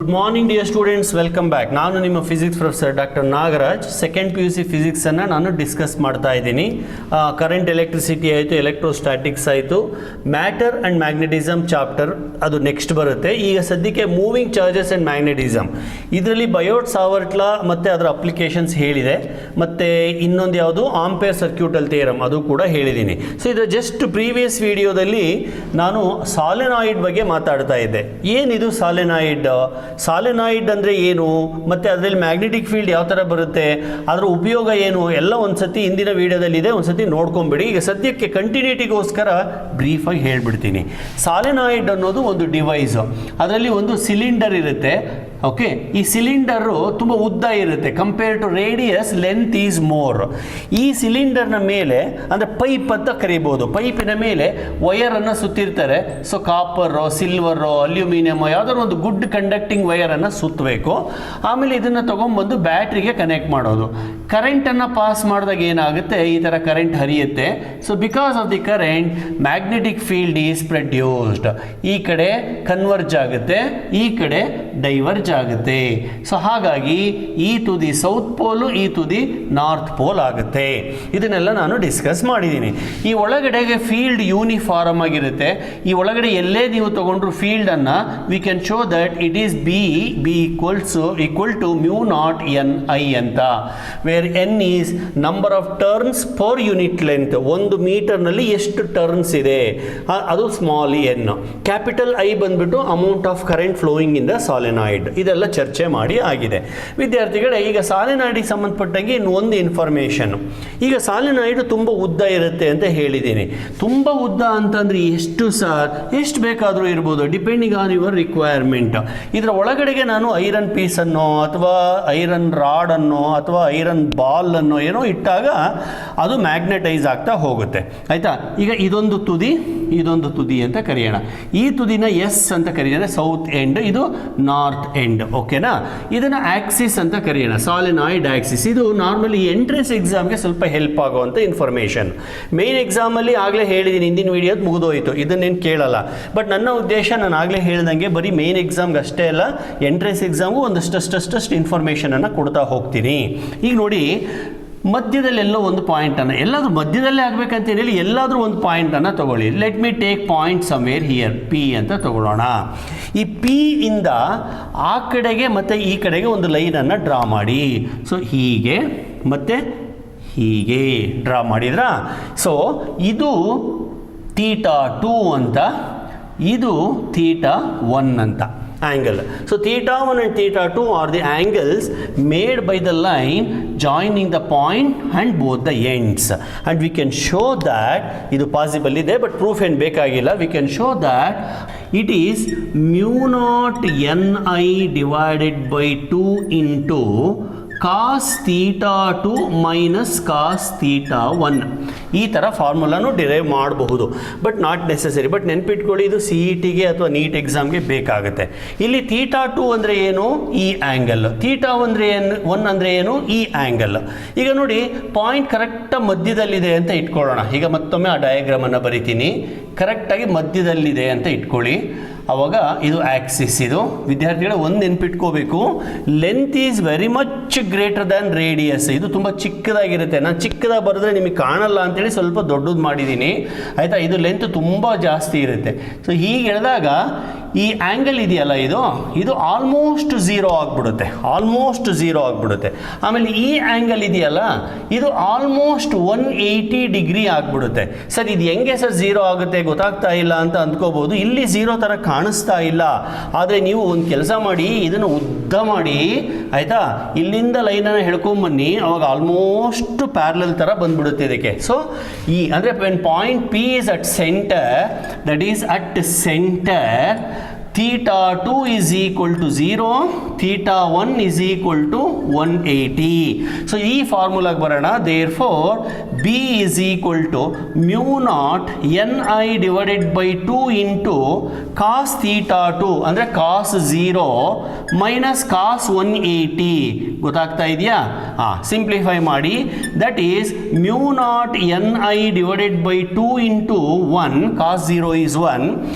Good morning dear students, welcome back. ನಾನು ನಿಮ್ಮ physics professor doctor Nagaraj. Second PUC ಫಿಸಿಕ್ಸನ್ನು ನಾನು discuss ಮಾಡ್ತಾ ಇದ್ದೀನಿ. ಕರೆಂಟ್ ಎಲೆಕ್ಟ್ರಿಸಿಟಿ ಆಯಿತು, ಎಲೆಕ್ಟ್ರೋಸ್ಟ್ಯಾಟಿಕ್ಸ್ ಆಯಿತು, ಮ್ಯಾಟರ್ ಆ್ಯಂಡ್ ಮ್ಯಾಗ್ನೆಟಿಸಮ್ ಚಾಪ್ಟರ್ ಅದು ನೆಕ್ಸ್ಟ್ ಬರುತ್ತೆ. ಈಗ ಸದ್ಯಕ್ಕೆ ಮೂವಿಂಗ್ ಚಾರ್ಜಸ್ ಆ್ಯಂಡ್ ಮ್ಯಾಗ್ನೆಟಿಸಮ್ ಇದರಲ್ಲಿ ಬಯೋಟ್ ಸಾವರ್ಟ್ ಲಾ ಮತ್ತು ಅದರ ಅಪ್ಲಿಕೇಶನ್ಸ್ ಹೇಳಿದೆ. ಮತ್ತು ಇನ್ನೊಂದು ಯಾವುದು ಆಂಪೇರ್ ಸರ್ಕ್ಯೂಟಲ್ ಥಿಯರಮ್ ಅದು ಕೂಡ ಹೇಳಿದ್ದೀನಿ. ಸೊ ಇದರ ಜಸ್ಟ್ ಪ್ರೀವಿಯಸ್ ವಿಡಿಯೋದಲ್ಲಿ ನಾನು ಸಾಲೆನಾಯ್ಡ್ ಬಗ್ಗೆ ಮಾತಾಡ್ತಾ ಇದ್ದೆ. ಏನಿದು ಸಾಲೆನಾಯ್ಡ್ ಅಂದರೆ ಏನು, ಮತ್ತು ಅದರಲ್ಲಿ ಮ್ಯಾಗ್ನೆಟಿಕ್ ಫೀಲ್ಡ್ ಯಾವ ಥರ ಬರುತ್ತೆ, ಅದರ ಉಪಯೋಗ ಏನು ಎಲ್ಲ ಒಂದ್ಸತಿ ಹಿಂದಿನ ವಿಡಿಯೋದಲ್ಲಿದೆ, ಒಂದ್ಸತಿ ನೋಡ್ಕೊಂಬಿಡಿ. ಈಗ ಸದ್ಯಕ್ಕೆ ಕಂಟಿನ್ಯೂಟಿಗೋಸ್ಕರ ಬ್ರೀಫಾಗಿ ಹೇಳ್ಬಿಡ್ತೀನಿ. ಸಾಲೆನಾಯ್ಡ್ ಅನ್ನೋದು ಒಂದು ಡಿವೈಸು. ಅದರಲ್ಲಿ ಒಂದು ಸಿಲಿಂಡರ್ ಇರುತ್ತೆ. ಓಕೆ, ಈ ಸಿಲಿಂಡರು ತುಂಬ ಉದ್ದ ಇರುತ್ತೆ. Compare to radius, length is more. ಈ ಸಿಲಿಂಡರ್ನ ಮೇಲೆ ಅಂದರೆ ಪೈಪ್ ಅಂತ ಕರಿಬೋದು. ಪೈಪಿನ ಮೇಲೆ ವಯರನ್ನು ಸುತ್ತಿರ್ತಾರೆ. ಸೊ ಕಾಪರು, ಸಿಲ್ವರು, ಅಲ್ಯೂಮಿನಿಯಮ್ ಯಾವುದಾದ್ರು ಒಂದು ಗುಡ್ ಕಂಡಕ್ಟಿಂಗ್ ವಯರನ್ನು ಸುತ್ತಬೇಕು. ಆಮೇಲೆ ಇದನ್ನು ತೊಗೊಂಬಂದು ಬ್ಯಾಟ್ರಿಗೆ ಕನೆಕ್ಟ್ ಮಾಡೋದು. ಕರೆಂಟನ್ನು ಪಾಸ್ ಮಾಡಿದಾಗ ಏನಾಗುತ್ತೆ, ಈ ಥರ ಕರೆಂಟ್ ಹರಿಯುತ್ತೆ. So because of the current magnetic field is produced. ಈ ಕಡೆ ಕನ್ವರ್ಜ್ ಆಗುತ್ತೆ, ಈ ಕಡೆ ಡೈವರ್ಜ್ ಆಗುತ್ತೆ. ಸೊ ಹಾಗಾಗಿ ಈ ತುದಿ ಸೌತ್ ಪೋಲು, ಈ ತುದಿ ನಾರ್ತ್ ಪೋಲ್ ಆಗುತ್ತೆ. ಇದನ್ನೆಲ್ಲ ನಾನು ಡಿಸ್ಕಸ್ ಮಾಡಿದ್ದೀನಿ. ಈ ಒಳಗಡೆಗೆ ಫೀಲ್ಡ್ ಯೂನಿಫಾರ್ಮ್ ಆಗಿರುತ್ತೆ. ಈ ಒಳಗಡೆ ಎಲ್ಲೇ ನೀವು ತಗೊಂಡ್ರು ಫೀಲ್ಡನ್ನು we can show that it is B equal to μ0 n ಅಂತ, where n is number of turns per unit length. ಒಂದು ಮೀಟರ್ನಲ್ಲಿ ಎಷ್ಟು ಟರ್ನ್ಸ್ ಇದೆ ಅದು ಸ್ಮಾಲ್ n. ಕ್ಯಾಪಿಟಲ್ I ಬಂದ್ಬಿಟ್ಟು amount of current flowing in the solenoid. ಇದೆಲ್ಲ ಚರ್ಚೆ ಮಾಡಿ ಆಗಿದೆ. ವಿದ್ಯಾರ್ಥಿಗಳೇ, ಈಗ ಸಾಲೆನಾಯ್ಡಿಗೆ ಸಂಬಂಧಪಟ್ಟಂಗೆ ಇನ್ನು ಒಂದು ಇನ್ಫಾರ್ಮೇಷನ್. ಈಗ ಸಾಲೆನಾಯ್ಡ್ ತುಂಬ ಉದ್ದ ಇರುತ್ತೆ ಅಂತ ಹೇಳಿದ್ದೀನಿ. ತುಂಬ ಉದ್ದ ಅಂತಂದರೆ ಎಷ್ಟು ಸರ್? ಎಷ್ಟು ಬೇಕಾದರೂ ಇರ್ಬೋದು, ಡಿಪೆಂಡಿಂಗ್ ಆನ್ ಯುವರ್ ರಿಕ್ವೈರ್ಮೆಂಟ್. ಇದರ ಒಳಗಡೆಗೆ ನಾನು ಐರನ್ ಪೀಸನ್ನು ಅಥವಾ ಐರನ್ ರಾಡನ್ನು ಅಥವಾ ಐರನ್ ಬಾಲ್ ಅನ್ನು ಏನೋ ಇಟ್ಟಾಗ ಅದು ಮ್ಯಾಗ್ನೆಟೈಸ್ ಆಗ್ತಾ ಹೋಗುತ್ತೆ. ಆಯಿತಾ? ಈಗ ಇದೊಂದು ತುದಿ ಅಂತ ಕರೆಯೋಣ. ಈ ತುದಿನ ಎಸ್ ಅಂತ ಕರೆಯೋಣ, ಸೌತ್ ಎಂಡ್. ಇದು ನಾರ್ತ್ ಎಂಡ್. ಓಕೆನಾ? ಇದನ್ನು ಆಕ್ಸಿಸ್ ಅಂತ ಕರೆಯೋಣ, ಸಾಲೆನಾಯ್ಡ್ ಆಕ್ಸಿಸ್. ಇದು ನಾರ್ಮಲಿ ಎಂಟ್ರೆನ್ಸ್ ಎಕ್ಸಾಮ್ಗೆ ಸ್ವಲ್ಪ ಹೆಲ್ಪ್ ಆಗುವಂಥ ಇನ್ಫಾರ್ಮೇಷನ್. ಮೇನ್ ಎಕ್ಸಾಮಲ್ಲಿ ಆಗಲೇ ಹೇಳಿದ್ದೀನಿ, ಹಿಂದಿನ ವಿಡಿಯೋದು ಮುಗಿದೋಯ್ತು, ಇದನ್ನೇನು ಕೇಳಲ್ಲ. ಬಟ್ ನನ್ನ ಉದ್ದೇಶ ನಾನು ಆಗಲೇ ಹೇಳ್ದಂಗೆ ಬರೀ ಮೇನ್ ಎಕ್ಸಾಮ್ಗೆ ಅಷ್ಟೇ ಅಲ್ಲ, ಎಂಟ್ರೆನ್ಸ್ ಎಕ್ಸಾಮ್ಗೂ ಒಂದಷ್ಟು ಇನ್ಫಾರ್ಮೇಷನನ್ನು ಕೊಡ್ತಾ ಹೋಗ್ತೀನಿ. ಈಗ ನೋಡಿ, ಮಧ್ಯದಲ್ಲೆಲ್ಲೋ ಒಂದು ಪಾಯಿಂಟನ್ನು, ಎಲ್ಲಾದರೂ ಮಧ್ಯದಲ್ಲೇ ಆಗಬೇಕಂತೇಳಿ ಎಲ್ಲಾದರೂ ಒಂದು ಪಾಯಿಂಟನ್ನು ತಗೊಳ್ಳಿ. Let me take point somewhere here, P ಅಂತ ತಗೊಳ್ಳೋಣ. ಈ P ಇಂದ ಆ ಕಡೆಗೆ ಮತ್ತು ಈ ಕಡೆಗೆ ಒಂದು ಲೈನನ್ನು ಡ್ರಾ ಮಾಡಿ. ಸೊ ಹೀಗೆ ಮತ್ತು ಹೀಗೆ ಡ್ರಾ ಮಾಡಿದ್ರಾ? ಸೊ ಇದು θ2 ಅಂತ, ಇದು θ1 ಅಂತ angle. So θ1 and θ2 are the angles made by the line joining the point and both the ends. And we can show that ಇದು possible ಇದೆ, but proof ಏನು ಬೇಕಾಗಿಲ್ಲ. We can show that it is μ0 ni divided by 2 into cos θ2 minus cos θ1. ಈ ಥರ ಫಾರ್ಮುಲಾನು derive ಮಾಡಬಹುದು, but not necessary. But ನೆನ್ಪಿಟ್ಕೊಳ್ಳಿ, ಇದು CETಗೆ ಅಥವಾ ನೀಟ್ ಎಕ್ಸಾಮ್ಗೆ ಬೇಕಾಗುತ್ತೆ. ಇಲ್ಲಿ θ2 ಅಂದರೆ ಏನು? ಈ ಆ್ಯಂಗಲ್. θ1 ಅಂದರೆ ಏನು? ಈ ಆ್ಯಂಗಲ್. ಈಗ ನೋಡಿ, ಪಾಯಿಂಟ್ ಕರೆಕ್ಟಾಗಿ ಮಧ್ಯದಲ್ಲಿದೆ ಅಂತ ಇಟ್ಕೊಳ್ಳೋಣ. ಈಗ ಮತ್ತೊಮ್ಮೆ ಆ ಡಯಾಗ್ರಾಮನ್ನು ಬರಿತೀನಿ. ಕರೆಕ್ಟಾಗಿ ಮಧ್ಯದಲ್ಲಿದೆ ಅಂತ ಇಟ್ಕೊಳ್ಳಿ. ಆವಾಗ ಇದು ಆಕ್ಸಿಸ್. ಇದು ವಿದ್ಯಾರ್ಥಿಗಳ ಒಂದು ನೆನ್ಪಿಟ್ಕೋಬೇಕು, length is very much greater than radius. ಇದು ತುಂಬ ಚಿಕ್ಕದಾಗಿರುತ್ತೆ. ನಾನು ಚಿಕ್ಕದಾಗಿ ಬರೆದ್ರೆ ನಿಮಗೆ ಕಾಣಲ್ಲ ಅಂತೇಳಿ ಸ್ವಲ್ಪ ದೊಡ್ಡದು ಮಾಡಿದ್ದೀನಿ. ಆಯಿತಾ? ಇದು ಲೆಂತ್ ತುಂಬ ಜಾಸ್ತಿ ಇರುತ್ತೆ. ಸೊ ಹೀಗೆ ಹೇಳಿದಾಗ ಈ ಆ್ಯಂಗಲ್ ಇದೆಯಲ್ಲ, ಇದು ಆಲ್ಮೋಸ್ಟ್ ಝೀರೋ ಆಗಿಬಿಡುತ್ತೆ. ಆಮೇಲೆ ಈ ಆ್ಯಂಗಲ್ ಇದೆಯಲ್ಲ, ಇದು ಆಲ್ಮೋಸ್ಟ್ 180 ಡಿಗ್ರಿ ಆಗಿಬಿಡುತ್ತೆ. ಸರ್ ಇದು ಹೆಂಗೆ ಸರ್ ಝೀರೋ ಆಗುತ್ತೆ, ಗೊತ್ತಾಗ್ತಾ ಇಲ್ಲ ಅಂತ ಅಂದ್ಕೋಬೋದು. ಇಲ್ಲಿ ಝೀರೋ ಥರ ಕಾಣಿಸ್ತಾ ಇಲ್ಲ, ಆದರೆ ನೀವು ಒಂದು ಕೆಲಸ ಮಾಡಿ, ಇದನ್ನು ಉದ್ದ ಮಾಡಿ, ಆಯಿತಾ, ಇಲ್ಲಿಂದ ಲೈನನ್ನು ಹೇಳ್ಕೊಂಬನ್ನಿ, ಅವಾಗ ಆಲ್ಮೋಸ್ಟ್ ಪ್ಯಾರಲಲ್ ಥರ ಬಂದ್ಬಿಡುತ್ತೆ ಇದಕ್ಕೆ. ಸೊ ಈ ಅಂದರೆ when point P is at center, that is at center, θ2 is equal to 0, θ1 is equal to 180. So ಈ ಫಾರ್ಮುಲಾಗೆ ಬರೋಣ. therefore B is equal to μ0 ni divided by 2 into cos θ2 ಅಂದರೆ cos 0 minus cos 180. ಗೊತ್ತಾಗ್ತಾ ಇದೆಯಾ? Simplify ಮಾಡಿ. That is μ0 ni divided by 2 into 1, cos 0 is 1,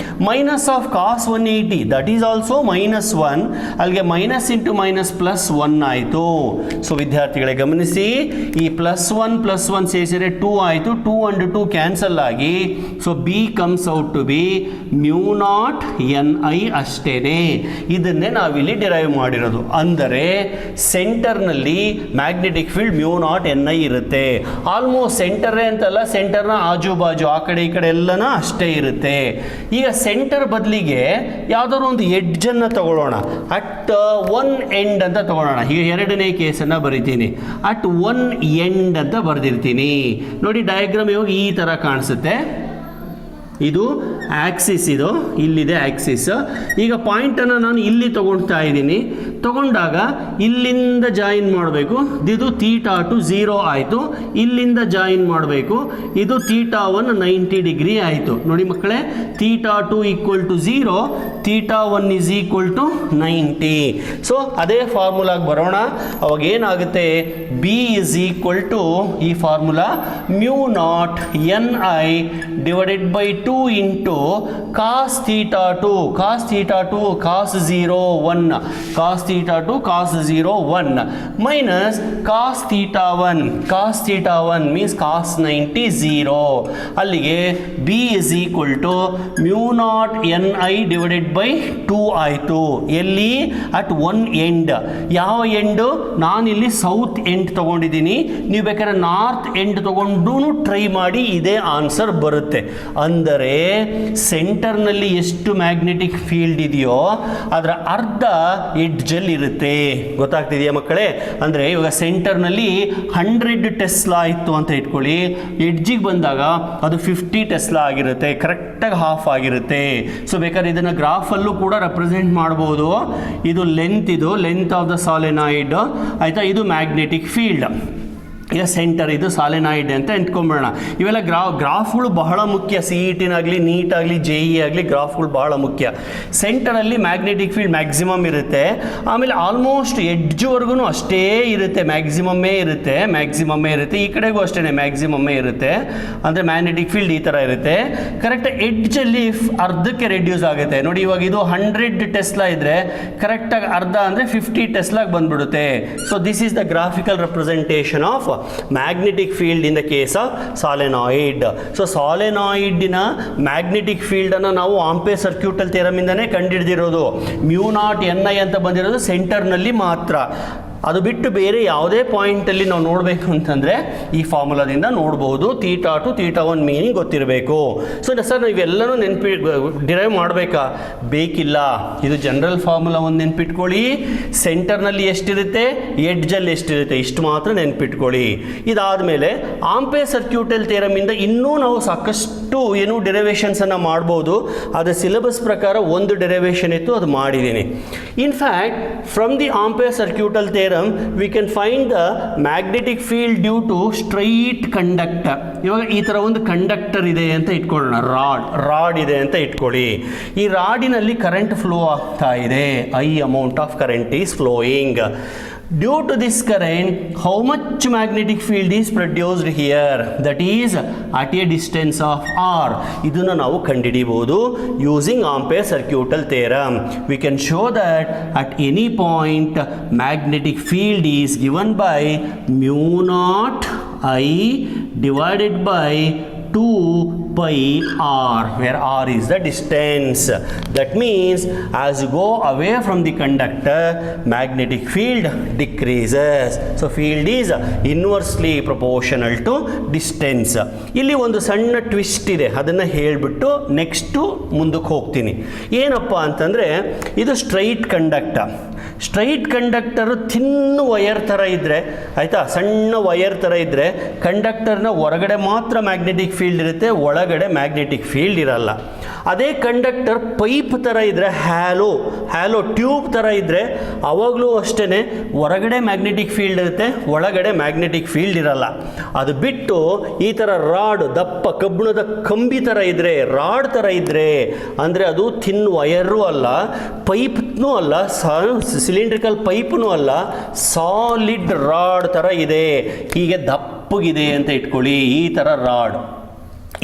minus of cos 180 180, that is also -1. ಅಲ್ಲಿಗೆ minus into minus +1 ಆಯಿತು. So ವಿದ್ಯಾರ್ಥಿಗಳೇ ಗಮನಿಸಿ, ಈ +1 ಸೇರಿಸಿದರೆ 2 ಆಯಿತು. 2 and 2 ಕ್ಯಾನ್ಸಲ್ ಆಗಿ, so B comes out to B μ0 ni ಅಷ್ಟೇನೆ. ಇದನ್ನೇ ನಾವಿಲ್ಲಿ ಡಿರೈವ್ ಮಾಡಿರೋದು. ಅಂದರೆ ಸೆಂಟರ್ನಲ್ಲಿ ಮ್ಯಾಗ್ನೆಟಿಕ್ ಫೀಲ್ಡ್ μ0 ni ಇರುತ್ತೆ. ಆಲ್ಮೋಸ್ಟ್ ಸೆಂಟರೇ ಅಂತಲ್ಲ, ಸೆಂಟರ್ನ ಆಜು ಬಾಜು ಆ ಕಡೆ ಈ ಕಡೆ ಎಲ್ಲನೂ ಅಷ್ಟೇ ಇರುತ್ತೆ. ಈಗ ಸೆಂಟರ್ ಬದಲಿಗೆ ಯಾವುದಾದ್ರು ಒಂದು ಎಡ್ಜನ್ನು ತಗೊಳ್ಳೋಣ. ಅಟ್ ಒನ್ ಎಂಡ್ ಅಂತ ತಗೊಳ್ಳೋಣ. ಈಗ ಎರಡನೇ ಕೇಸನ್ನು ಬರಿತೀನಿ. ಅಟ್ ಒನ್ ಎಂಡ್ ಅಂತ ಬರೆದಿರ್ತೀನಿ. ನೋಡಿ ಡಯಾಗ್ರಾಮ್ ಇವಾಗ ಈ ಥರ ಕಾಣಿಸುತ್ತೆ. ಇದು ಆಕ್ಸಿಸ್, ಇದು ಇಲ್ಲಿದೆ ಆಕ್ಸಿಸ್. ಈಗ ಪಾಯಿಂಟನ್ನು ನಾನು ಇಲ್ಲಿ ತಗೊಳ್ತಾ ಇದ್ದೀನಿ. ತಗೊಂಡಾಗ ಇಲ್ಲಿಂದ ಜಾಯಿನ್ ಮಾಡಬೇಕು. ಇದು θ2 0 ಆಯಿತು. ಇಲ್ಲಿಂದ ಜಾಯಿನ್ ಮಾಡಬೇಕು. ಇದು θ1 90 ಡಿಗ್ರಿ ಆಯಿತು. ನೋಡಿ ಮಕ್ಕಳೇ, θ2 = 0, θ1 = 90. ಸೊ ಅದೇ ಫಾರ್ಮುಲಾಗೆ ಬರೋಣ. ಅವಾಗ ಏನಾಗುತ್ತೆ, ಬಿ = ಈ formula μ0 ni divided by 2 into cos θ2 cos 0 1 cos θ2 cos 0 1 minus cos θ1 means cos 90 0. ಅಲ್ಲಿಗೆ b = μ0 ni ಡಿವೈಡೆಡ್ ಬೈ 2 ಆಯಿತು. ಎಲ್ಲಿ? At one end. ಯಾವ ಎಂಡು? ನಾನಿಲ್ಲಿ ಸೌತ್ ಎಂಡ್ ತಗೊಂಡಿದ್ದೀನಿ. ನೀವು ಬೇಕಾದ್ರೆ ನಾರ್ತ್ ಎಂಡ್ ತಗೊಂಡು ಟ್ರೈ ಮಾಡಿ, ಇದೇ ಆನ್ಸರ್ ಬರುತ್ತೆ. ಅಂದರೆ ಸೆಂಟರ್ನಲ್ಲಿ ಎಷ್ಟು ಮ್ಯಾಗ್ನೆಟಿಕ್ ಫೀಲ್ಡ್ ಇದೆಯೋ ಅದರ ಅರ್ಧ ಎಡ್ಜಲ್ಲಿ ಇರುತ್ತೆ. ಗೊತ್ತಾಗ್ತಿದೆಯಾ ಮಕ್ಕಳೇ? ಅಂದರೆ ಇವಾಗ ಸೆಂಟರ್ನಲ್ಲಿ 100 ಟೆಸ್ಲಾ ಇತ್ತು ಅಂತ ಇಟ್ಕೊಳ್ಳಿ. ಎಡ್ಜಿಗೆ ಬಂದಾಗ ಅದು 50 ಟೆಸ್ಲಾ ಆಗಿರುತ್ತೆ. ಕರೆಕ್ಟಾಗಿ ಹಾಫ್ ಆಗಿರುತ್ತೆ. ಸೊ ಬೇಕಾದ್ರೆ ಇದನ್ನು ಗ್ರಾಫಲ್ಲೂ ಕೂಡ ರೆಪ್ರೆಸೆಂಟ್ ಮಾಡ್ಬೋದು. ಇದು ಲೆಂತ್ ಆಫ್ ದ ಸಾಲೆನಾಯ್ಡ್ ಆಯಿತಾ. ಇದು ಮ್ಯಾಗ್ನೆಟಿಕ್ ಫೀಲ್ಡ್. ಈಗ ಸೆಂಟರ್, ಇದು ಸಾಲೆನಾಯ್ಡ್ ಅಂತ ಎಂತ್ಕೊಂಬಿಡೋಣ. ಇವೆಲ್ಲ ಗ್ರಾಫ್ಗಳು ಬಹಳ ಮುಖ್ಯ. CET-ನಾಗಲಿ ನೀಟಾಗಲಿ JEE ಆಗಲಿ ಗ್ರಾಫ್ಗಳು ಬಹಳ ಮುಖ್ಯ. ಸೆಂಟರಲ್ಲಿ ಮ್ಯಾಗ್ನೆಟಿಕ್ ಫೀಲ್ಡ್ ಮ್ಯಾಕ್ಸಿಮಮ್ ಇರುತ್ತೆ. ಆಮೇಲೆ ಆಲ್ಮೋಸ್ಟ್ ಎಡ್ಜ್ವರೆಗೂ ಅಷ್ಟೇ ಇರುತ್ತೆ, ಮ್ಯಾಕ್ಸಿಮಮ್ಮೇ ಇರುತ್ತೆ. ಈ ಕಡೆಗೂ ಅಷ್ಟೇ ಮ್ಯಾಕ್ಸಿಮಮ್ಮೇ ಇರುತ್ತೆ. ಅಂದರೆ ಮ್ಯಾಗ್ನೆಟಿಕ್ ಫೀಲ್ಡ್ ಈ ಥರ ಇರುತ್ತೆ. ಕರೆಕ್ಟ್ ಎಡ್ಜಲ್ಲಿ ಅರ್ಧಕ್ಕೆ ರೆಡ್ಯೂಸ್ ಆಗುತ್ತೆ. ನೋಡಿ ಇವಾಗ ಇದು 100 ಟೆಸ್ಲಾ ಇದ್ದರೆ ಕರೆಕ್ಟಾಗಿ ಅರ್ಧ ಅಂದರೆ 50 ಟೆಸ್ಲಾಗೆ ಬಂದ್ಬಿಡುತ್ತೆ. So this is the graphical representation of magnetic field in the case of solenoid. So solenoidನ ಮ್ಯಾಗ್ನೆಟಿಕ್ ಫೀಲ್ಡನ್ನು ನಾವು ಆಂಪೇರ್ ಸರ್ಕ್ಯೂಟಲ್ ಥಿಯರಮ್ ಇಂದನೇ ಕಂಡುಹಿಡಿದಿರೋದು. μ0 ni ಅಂತ ಬಂದಿರೋದು ಸೆಂಟರ್ನಲ್ಲಿ ಮಾತ್ರ. ಅದು ಬಿಟ್ಟು ಬೇರೆ ಯಾವುದೇ ಪಾಯಿಂಟಲ್ಲಿ ನಾವು ನೋಡಬೇಕು ಅಂತಂದರೆ ಈ ಫಾರ್ಮುಲಾದಿಂದ ನೋಡ್ಬೋದು. θ2 θ1 ಮೀನಿಂಗ್ ಗೊತ್ತಿರಬೇಕು. ಸೊ ಸರ್ ಇವೆಲ್ಲನೂ ಡಿರೈವ್ ಮಾಡಬೇಕಾ? ಬೇಕಿಲ್ಲ. ಇದು ಜನರಲ್ ಫಾರ್ಮುಲಾ ಒಂದು ನೆನ್ಪಿಟ್ಕೊಳ್ಳಿ. ಸೆಂಟರ್ನಲ್ಲಿ ಎಷ್ಟಿರುತ್ತೆ, ಎಡ್ಜಲ್ಲಿ ಎಷ್ಟಿರುತ್ತೆ, ಇಷ್ಟು ಮಾತ್ರ ನೆನ್ಪಿಟ್ಕೊಳ್ಳಿ. ಇದಾದಮೇಲೆ ಆಂಪೇರ್ ಸರ್ಕ್ಯೂಟಲ್ ಥಿಯರಮಿಂದ ಇನ್ನೂ ನಾವು ಸಾಕಷ್ಟು ಡಿರೈವೇಷನ್ಸನ್ನು ಮಾಡ್ಬೋದು. ಅದು ಸಿಲೆಬಸ್ ಪ್ರಕಾರ ಒಂದು ಡಿರೈವೇಷನ್ ಇತ್ತು, ಅದು ಮಾಡಿದ್ದೀನಿ. In fact from the Ampere circuital theorem we can find the magnetic field due to straight conductor. ಇವಾಗ ಈ ಥರ ಒಂದು ಕಂಡಕ್ಟರ್ ಇದೆ ಅಂತ ಇಟ್ಕೊಳ್ಳೋಣ. ರಾಡ್ ಇದೆ ಅಂತ ಇಟ್ಕೊಳ್ಳಿ. ಈ ರಾಡಿನಲ್ಲಿ ಕರೆಂಟ್ ಫ್ಲೋ ಆಗ್ತಾ ಇದೆ. I amount of current is flowing. Due to this current, how much magnetic field is produced here? That is at a distance of r. ಇದನ್ನು ನಾವು ಕಂಡುಹಿಡಿಯಬಹುದು using Ampere circuital theorem. We can show that at any point magnetic field is given by μ0 I divided by 2 pi r, where r is the distance. That means as you go away from the conductor, magnetic field decreases. So field is inversely proportional to distance. ಇಲ್ಲಿ ಒಂದು ಸಣ್ಣ twist ಇದೆ, ಅದನ್ನು ಹೇಳಿಬಿಟ್ಟು next ಮುಂದಕ್ಕೆ ಹೋಗ್ತೀನಿ. ಏನಪ್ಪ ಅಂತಂದರೆ ಇದು ಸ್ಟ್ರೈಟ್ ಕಂಡಕ್ಟರ್ ಥಿನ್ ವಯರ್ ಥರ ಇದ್ದರೆ ಆಯಿತಾ, ಸಣ್ಣ ವಯರ್ ಥರ ಇದ್ದರೆ ಕಂಡಕ್ಟರ್ನ ಹೊರಗಡೆ ಮಾತ್ರ ಮ್ಯಾಗ್ನೆಟಿಕ್ ಫೀಲ್ಡ್ ಇರುತ್ತೆ, ಒಳಗಡೆ ಮ್ಯಾಗ್ನೆಟಿಕ್ ಫೀಲ್ಡ್ ಇರಲ್ಲ. ಅದೇ ಕಂಡಕ್ಟರ್ ಪೈಪ್ ಥರ ಇದ್ದರೆ, ಹ್ಯಾಲೋ ಟ್ಯೂಬ್ ಥರ ಇದ್ದರೆ ಅವಾಗಲೂ ಅಷ್ಟೇ ಹೊರಗಡೆ ಮ್ಯಾಗ್ನೆಟಿಕ್ ಫೀಲ್ಡ್ ಇರುತ್ತೆ, ಒಳಗಡೆ ಮ್ಯಾಗ್ನೆಟಿಕ್ ಫೀಲ್ಡ್ ಇರಲ್ಲ. ಅದು ಬಿಟ್ಟು ಈ ಥರ ರಾಡ್, ದಪ್ಪ ಕಬ್ಬಿಣದ ಕಂಬಿ ಥರ ಇದ್ದರೆ, ರಾಡ್ ಥರ ಇದ್ದರೆ ಅಂದರೆ ಅದು ಥಿನ್ ವಯರೂ ಅಲ್ಲ, ಪೈಪ್ನೂ ಅಲ್ಲ, ಸಿಲಿಂಡ್ರಿಕಲ್ ಪೈಪ್ನೂ ಅಲ್ಲ, ಸಾಲಿಡ್ ರಾಡ್ ಥರ ಇದೆ. ಹೀಗೆ ದಪ್ಪಗಿದೆ ಅಂತ ಇಟ್ಕೊಳ್ಳಿ. ಈ ಥರ ರಾಡ್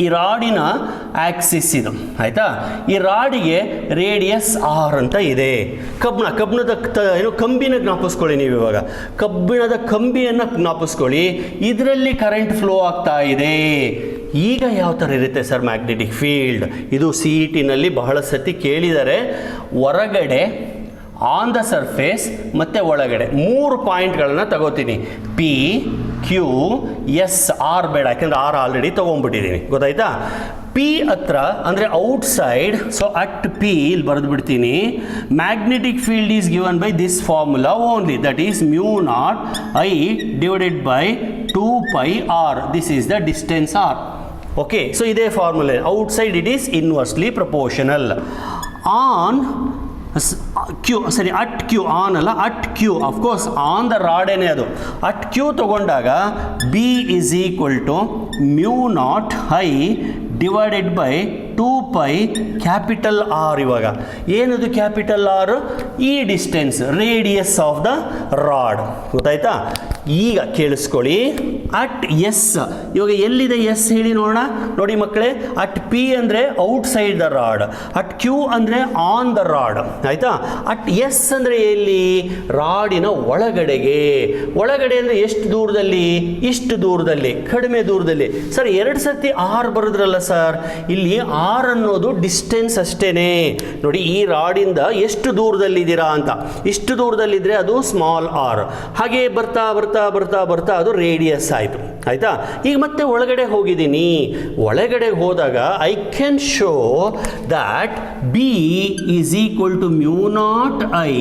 ಈ ರಾಡಿನ ಆಕ್ಸಿಸ್ ಇದು ಆಯಿತಾ. ಈ ರಾಡಿಗೆ ರೇಡಿಯಸ್ ಆರ್ ಅಂತ ಇದೆ. ಕಬ್ಬಿಣದ ಕಂಬಿನ ಜ್ಞಾಪಿಸ್ಕೊಳ್ಳಿ ನೀವು. ಇವಾಗ ಕಬ್ಬಿಣದ ಕಂಬಿಯನ್ನು ಜ್ಞಾಪಿಸ್ಕೊಳ್ಳಿ, ಇದರಲ್ಲಿ ಕರೆಂಟ್ ಫ್ಲೋ ಆಗ್ತಾ ಇದೆ. ಈಗ ಯಾವ ಥರ ಇರುತ್ತೆ ಸರ್ ಮ್ಯಾಗ್ನೆಟಿಕ್ ಫೀಲ್ಡ್? ಇದು ಸಿ ಇ ಟಿನಲ್ಲಿ ಬಹಳ ಸತಿ ಕೇಳಿದ್ದಾರೆ. ಹೊರಗಡೆ ಆನ್ ದ ಸರ್ಫೇಸ್ ಮತ್ತು ಒಳಗಡೆ 3 ಪಾಯಿಂಟ್ಗಳನ್ನು ತಗೋತೀನಿ. P, Q, S. ಆರ್ ಬೇಡ, ಯಾಕೆಂದರೆ ಆರ್ ಆಲ್ರೆಡಿ ತೊಗೊಂಡ್ಬಿಟ್ಟಿದ್ದೀನಿ, ಗೊತ್ತಾಯ್ತಾ. ಪಿ ಹತ್ರ ಅಂದರೆ ಔಟ್ಸೈಡ್. ಸೊ ಅಟ್ ಪಿ ಇಲ್ಲಿ ಬರೆದು ಬಿಡ್ತೀನಿ. Magnetic field is given by this formula only, that is μ0I divided by 2πr. This is the distance R. Okay, so ಇದೇ formula. Outside it is inversely proportional. On Q, ಸರಿ, at Q, on ಅಲ್ಲ, at Q, of course on the ರಾಡೇನೆ ಅದು. At Q ತಗೊಂಡಾಗ B is equal to μ0I divided by 2π capital R. ಇವಾಗ ಏನದು capital R? ಈ distance, radius of the rod, ಗೊತ್ತಾಯ್ತಾ. ಈಗ ಕೇಳಿಸ್ಕೊಳ್ಳಿ, ಅಟ್ ಎಸ್, ಇವಾಗ ಎಲ್ಲಿದೆ ಎಸ್ ಹೇಳಿ ನೋಡೋಣ. ನೋಡಿ ಮಕ್ಕಳೇ, ಅಟ್ ಪಿ ಅಂದರೆ outside the rod, at Q ಅಂದರೆ ಆನ್ ದ ರಾಡ್, ಆಯಿತಾ. ಅಟ್ ಎಸ್ ಅಂದರೆ ಎಲ್ಲಿ? ರಾಡಿನ ಒಳಗಡೆಗೆ. ಒಳಗಡೆ ಅಂದರೆ ಎಷ್ಟು ದೂರದಲ್ಲಿ? ಇಷ್ಟು ದೂರದಲ್ಲಿ, ಕಡಿಮೆ ದೂರದಲ್ಲಿ. ಸರ್ 2 ಸರ್ತಿ ಆರ್ ಬರೆದ್ರಲ್ಲ ಸರ್, ಇಲ್ಲಿ ಆರ್ ಅನ್ನೋದು ಡಿಸ್ಟೆನ್ಸ್ ಅಷ್ಟೇನೆ. ನೋಡಿ, ಈ ರಾಡಿಂದ ಎಷ್ಟು ದೂರದಲ್ಲಿದ್ದೀರಾ ಅಂತ. ಇಷ್ಟು ದೂರದಲ್ಲಿದ್ದರೆ ಅದು ಸ್ಮಾಲ್ ಆರ್. ಹಾಗೆ ಬರ್ತಾ ಬರ್ತಾ ಬರ್ತಾ ಬರ್ತಾ ಅದು ರೇಡಿಯಸ್ ಆಯಿತು, ಆಯಿತಾ. ಈಗ ಮತ್ತೆ ಒಳಗಡೆ ಹೋಗಿದ್ದೀನಿ. ಒಳಗಡೆ ಹೋದಾಗ I can show that B is equal to μ0I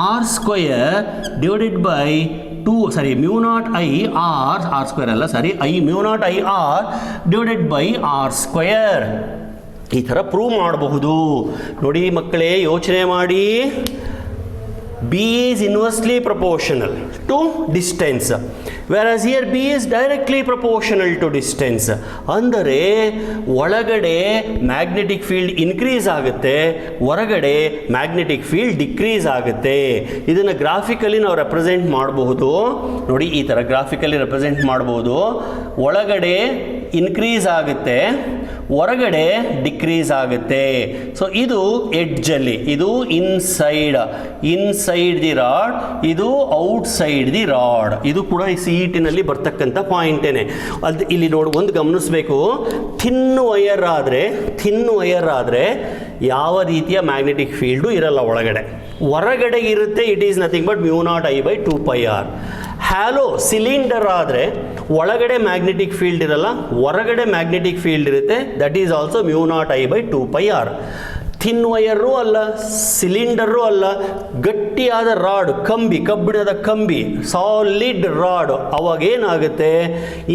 R square divided by 2, sorry, μ0I R square ಅಲ್ಲ, sorry, μ0I R divided by R square. ಈ ಥರ ಪ್ರೂವ್ ಮಾಡಬಹುದು. ನೋಡಿ ಮಕ್ಕಳೇ, ಯೋಚನೆ ಮಾಡಿ. B is inversely proportional to distance, whereas here B is directly proportional to distance. ಅಂದರೆ ಒಳಗಡೆ ಮ್ಯಾಗ್ನೆಟಿಕ್ ಫೀಲ್ಡ್ ಇನ್ಕ್ರೀಸ್ ಆಗುತ್ತೆ, ಹೊರಗಡೆ ಮ್ಯಾಗ್ನೆಟಿಕ್ ಫೀಲ್ಡ್ ಡಿಕ್ರೀಸ್ ಆಗುತ್ತೆ. ಇದನ್ನು ಗ್ರಾಫಿಕಲಿ ನಾವು ರೆಪ್ರೆಸೆಂಟ್ ಮಾಡಬಹುದು. ನೋಡಿ, ಈ ಥರ ಗ್ರಾಫಿಕಲಿ ರೆಪ್ರೆಸೆಂಟ್ ಮಾಡಬಹುದು. ಒಳಗಡೆ ಇನ್ಕ್ರೀಸ್ ಆಗುತ್ತೆ, ಹೊರಗಡೆ ಡಿಕ್ರೀಸ್ ಆಗುತ್ತೆ. ಸೊ ಇದು ಎಡ್ಜಲ್ಲಿ, ಇದು ಇನ್ಸೈಡ್ ದಿ ರಾಡ್, ಇದು ಔಟ್ಸೈಡ್ ದಿ ರಾಡ್. ಇದು ಕೂಡ ಈ ಸಿ ಇ ಟಿನಲ್ಲಿ ಬರ್ತಕ್ಕಂಥ ಪಾಯಿಂಟೇನೆ. ಅದು ಇಲ್ಲಿ ನೋಡಿ, ಒಂದು ಗಮನಿಸಬೇಕು. ಥಿನ್ ವಯರ್ ಆದರೆ ಯಾವ ರೀತಿಯ ಮ್ಯಾಗ್ನೆಟಿಕ್ ಫೀಲ್ಡು ಇರಲ್ಲ ಒಳಗಡೆ. ಹೊರಗಡೆ ಇರುತ್ತೆ, it is nothing but μ0I by 2πr. Hollow cylinder ಆದರೆ ಒಳಗಡೆ ಮ್ಯಾಗ್ನೆಟಿಕ್ ಫೀಲ್ಡ್ ಇರಲ್ಲ, ಹೊರಗಡೆ ಮ್ಯಾಗ್ನೆಟಿಕ್ ಫೀಲ್ಡ್ ಇರುತ್ತೆ. That is also μ0I by 2πr. Thin wire ಅಲ್ಲ, ಸಿಲಿಂಡರು ಅಲ್ಲ, ಗಟ್ಟಿಯಾದ ರಾಡ್, ಕಬ್ಬಿಣದ ಕಂಬಿ, ಸಾಲಿಡ್ ರಾಡ್. ಅವಾಗ ಏನಾಗುತ್ತೆ?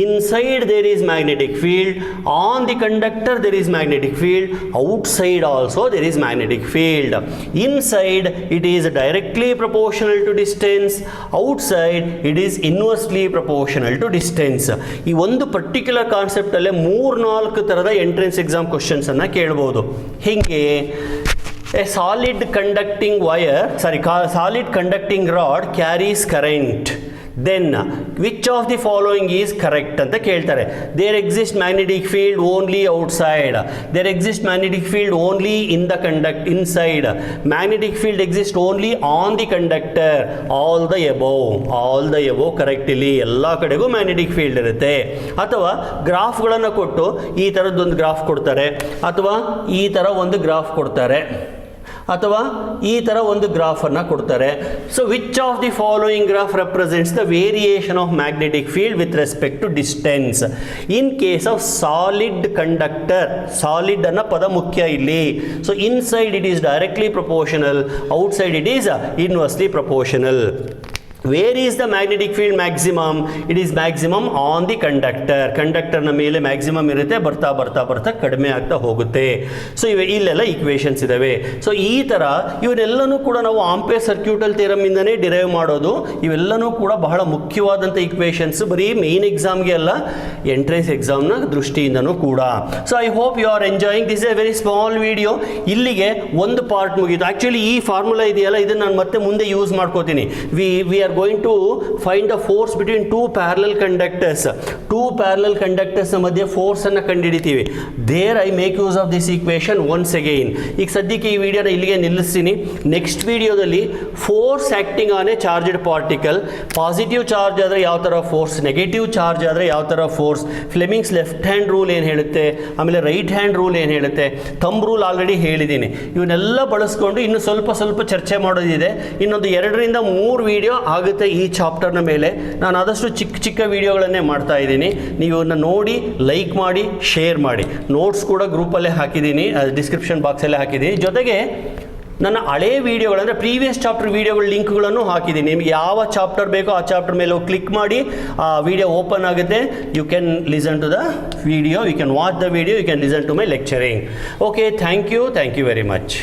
Inside there is magnetic field, on the conductor there is magnetic field, outside also there is magnetic field. Inside it is directly proportional to distance, outside it is inversely proportional to distance. ಈ ಒಂದು particular ಕಾನ್ಸೆಪ್ಟಲ್ಲೇ 3-4 ಥರದ entrance exam ಕ್ವಶನ್ಸನ್ನು ಕೇಳ್ಬೋದು. ಹೀಗೆ a solid conducting rod carries current, then which of the following is correct ಅಂತ ಕೇಳ್ತಾರೆ. there exists magnetic field only outside, there exists magnetic field only in the inside, magnetic field exists only on the conductor, all the above correctly ಎಲ್ಲ ಕಡೆಗೂ magnetic field ಇರುತ್ತೆ. ಅಥವಾ ಗ್ರಾಫ್ಗಳನ್ನು ಕೊಟ್ಟು ಈ ಥರದ್ದೊಂದು graph ಕೊಡ್ತಾರೆ, ಅಥವಾ ಈ ಥರ ಒಂದು ಗ್ರಾಫ್ ಕೊಡ್ತಾರೆ, ಅಥವಾ ಈ ಥರ ಒಂದು ಗ್ರಾಫನ್ನು ಕೊಡ್ತಾರೆ. So which of the following graph represents the variation of magnetic field with respect to distance in case of solid conductor? Solid ಅನ್ನೋ ಪದ ಮುಖ್ಯ ಇಲ್ಲಿ. So inside it is directly proportional, outside it is inversely proportional. Where is the magnetic field maximum? It is maximum on the conductor. ಕಂಡಕ್ಟರ್ನ ಮೇಲೆ maximum ಇರುತ್ತೆ, ಬರ್ತಾ ಬರ್ತಾ ಬರ್ತಾ ಕಡಿಮೆ ಆಗ್ತಾ ಹೋಗುತ್ತೆ. ಸೊ ಇಲ್ಲೆಲ್ಲ ಈಕ್ವೇಷನ್ಸ್ ಇದ್ದಾವೆ. ಸೊ ಈ ಥರ ಇವನ್ನೆಲ್ಲನೂ ಕೂಡ ನಾವು ಆಂಪೇರ್ ಸರ್ಕ್ಯೂಟಲ್ ಥಿಯರಮಿಂದನೇ ಡಿರೈವ್ ಮಾಡೋದು. ಇವೆಲ್ಲನೂ ಕೂಡ ಬಹಳ ಮುಖ್ಯವಾದಂಥ ಈಕ್ವೇಷನ್ಸ್, ಬರೀ ಮೇನ್ ಎಕ್ಸಾಮ್ಗೆ ಅಲ್ಲ, ಎಂಟ್ರೆನ್ಸ್ ಎಕ್ಸಾಮ್ನ ದೃಷ್ಟಿಯಿಂದನೂ ಕೂಡ. So I hope you are enjoying. This a very small video. ಇಲ್ಲಿಗೆ ಒಂದು ಪಾರ್ಟ್ ಮುಗೀತು. ಆ್ಯಕ್ಚುಲಿ ಈ ಫಾರ್ಮುಲಾ ಇದೆಯಲ್ಲ, ಇದನ್ನು ನಾನು ಮತ್ತೆ ಮುಂದೆ ಯೂಸ್ ಮಾಡ್ಕೋತೀನಿ. We are are going to find the force between two parallel conductors. Two parallel ಕಂಡಕ್ಟರ್ಸ್ನ ಮಧ್ಯೆ ಫೋರ್ಸನ್ನು ಕಂಡುಹಿಡಿತೀವಿ. There I make use of this equation once again. ಈಗ ಸದ್ಯಕ್ಕೆ ಈ ವಿಡಿಯೋನ ಇಲ್ಲಿಗೆ ನಿಲ್ಲಿಸ್ತೀನಿ. ನೆಕ್ಸ್ಟ್ ವಿಡಿಯೋದಲ್ಲಿ force acting on a charged particle, positive charge ಆದರೆ ಯಾವ ಥರ ಫೋರ್ಸ್, ನೆಗೆಟಿವ್ ಚಾರ್ಜ್ ಆದರೆ ಯಾವ ಥರ force, Fleming's left hand rule ಏನು ಹೇಳುತ್ತೆ, ಆಮೇಲೆ ರೈಟ್ ಹ್ಯಾಂಡ್ ರೂಲ್ ಏನು ಹೇಳುತ್ತೆ, ಥಂಬ್ ರೂಲ್ ಆಲ್ರೆಡಿ ಹೇಳಿದ್ದೀನಿ. ಇವನ್ನೆಲ್ಲ ಬಳಸ್ಕೊಂಡು ಇನ್ನು ಸ್ವಲ್ಪ ಚರ್ಚೆ ಮಾಡೋದಿದೆ. ಇನ್ನೊಂದು 2ರಿಂದ 3 ವಿಡಿಯೋ ಆಗುತ್ತೆ ಈ ಚಾಪ್ಟರ್ನ ಮೇಲೆ. ನಾನು ಆದಷ್ಟು ಚಿಕ್ಕ ವಿಡಿಯೋಗಳನ್ನೇ ಮಾಡ್ತಾ ಇದ್ದೀನಿ. ನೀವು ಇವನ್ನ ನೋಡಿ ಲೈಕ್ ಮಾಡಿ, ಶೇರ್ ಮಾಡಿ. ನೋಟ್ಸ್ ಕೂಡ ಗ್ರೂಪಲ್ಲೇ ಹಾಕಿದ್ದೀನಿ, ಡಿಸ್ಕ್ರಿಪ್ಷನ್ ಬಾಕ್ಸಲ್ಲೇ ಹಾಕಿದ್ದೀನಿ. ಜೊತೆಗೆ ನನ್ನ ಹಳೆ ವೀಡಿಯೋಗಳಂದರೆ ಪ್ರೀವಿಯಸ್ ಚಾಪ್ಟರ್ ವೀಡಿಯೋಗಳ ಲಿಂಕ್ಗಳನ್ನು ಹಾಕಿದ್ದೀನಿ. ನಿಮಗೆ ಯಾವ ಚಾಪ್ಟರ್ ಬೇಕೋ ಆ ಚಾಪ್ಟರ್ ಮೇಲೆ ಕ್ಲಿಕ್ ಮಾಡಿ, ಆ ವಿಡಿಯೋ ಓಪನ್ ಆಗುತ್ತೆ. You can listen to the video, you can watch the video, you can listen to my lecturing. Okay, thank you very much.